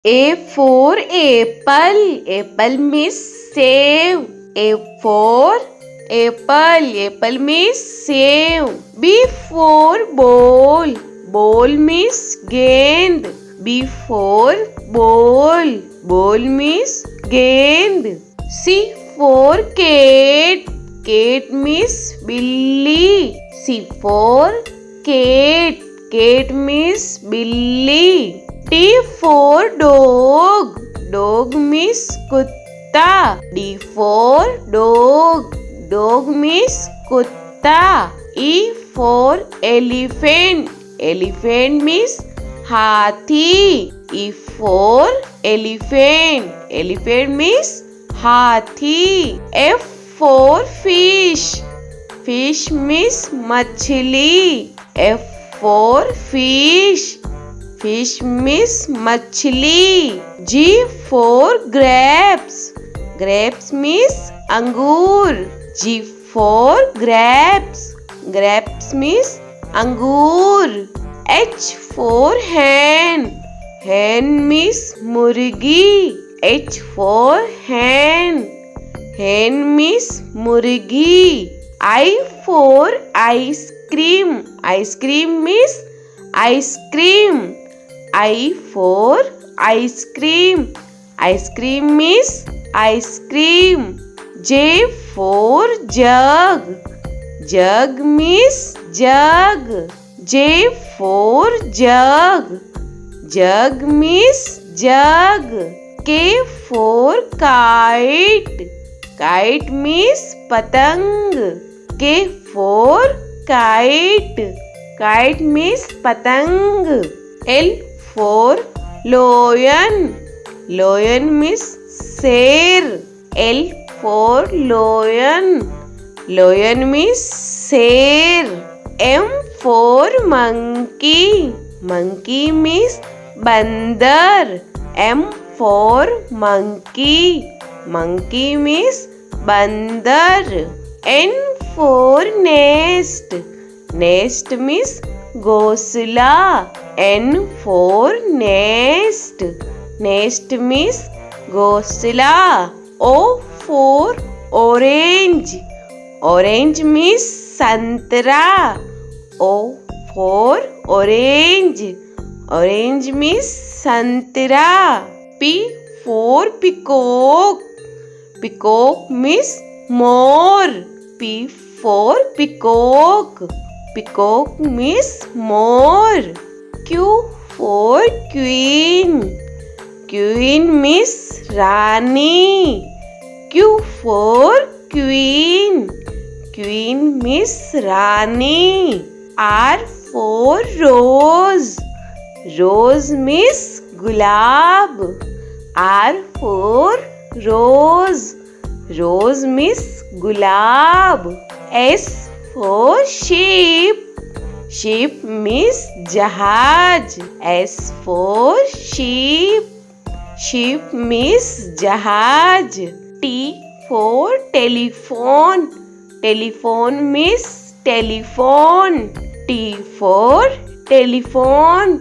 A for apple. Apple means save. A for apple. Apple means save. B for ball. Ball means gend. B for ball. Ball means gend. C for cat. Cat means billy. C for cat. Cat means billy. D for dog. Dog means kutta. D for dog. Dog means kutta. E for elephant. Elephant means hathi. E for elephant. Elephant means hathi. F for fish. Fish means machli. F for fish. Fish means machli. G for grapes. Grapes means angur. G for grapes. Grapes means angur. H for hen. Hen means murgi. H for hen. Hen means murgi. I for ice cream. Ice cream means ice cream. I for ice cream. Ice cream means ice cream. J for jug. Jug means jug. J for jug. Jug means jug. K for kite. Kite means patang. K for kite. Kite means patang. L for lion. Lion means sher. L for lion. Lion means sher. M for monkey. Monkey means bandar. M for monkey. Monkey means bandar. N for nest. Nest means घोंसला. N for nest. Nest means घोंसला. O for orange. Orange means संतरा. O for orange. Orange means संतरा. P for peacock. Peacock means more. P for peacock. Peacock means more. Q for queen. Queen means Rani. Q for queen. Queen means Rani. R for rose. Rose means gulab. R for rose. Rose means gulab. S for sheep. Sheep means jahaj. S for sheep. Sheep means jahaj. T for telephone. Telephone means telephone. T for telephone.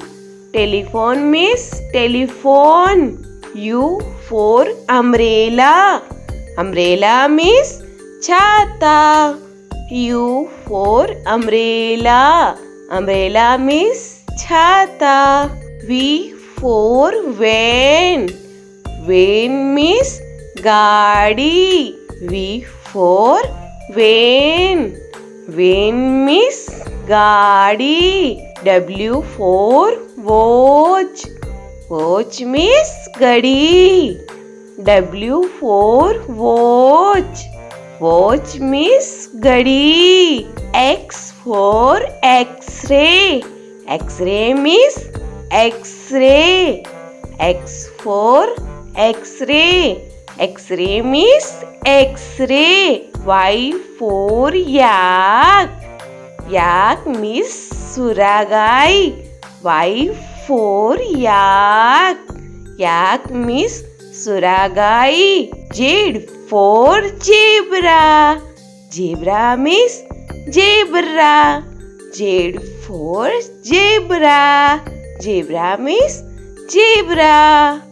Telephone means telephone. U for umbrella. Umbrella means chhata. U for umbrella. Umbrella means chhata. V for van. Van means gaadi. V for van. Van means gaadi. W for watch. Watch means gadi. W for watch. Watch means gadi. X for X-ray. X-ray means X-ray. X for X-ray. X-ray means X-ray. Y for yak. Yak means suragai. Y for yak. Yak means suragai. Z for zebra. Zebra means zebra. Z for zebra. Zebra means zebra.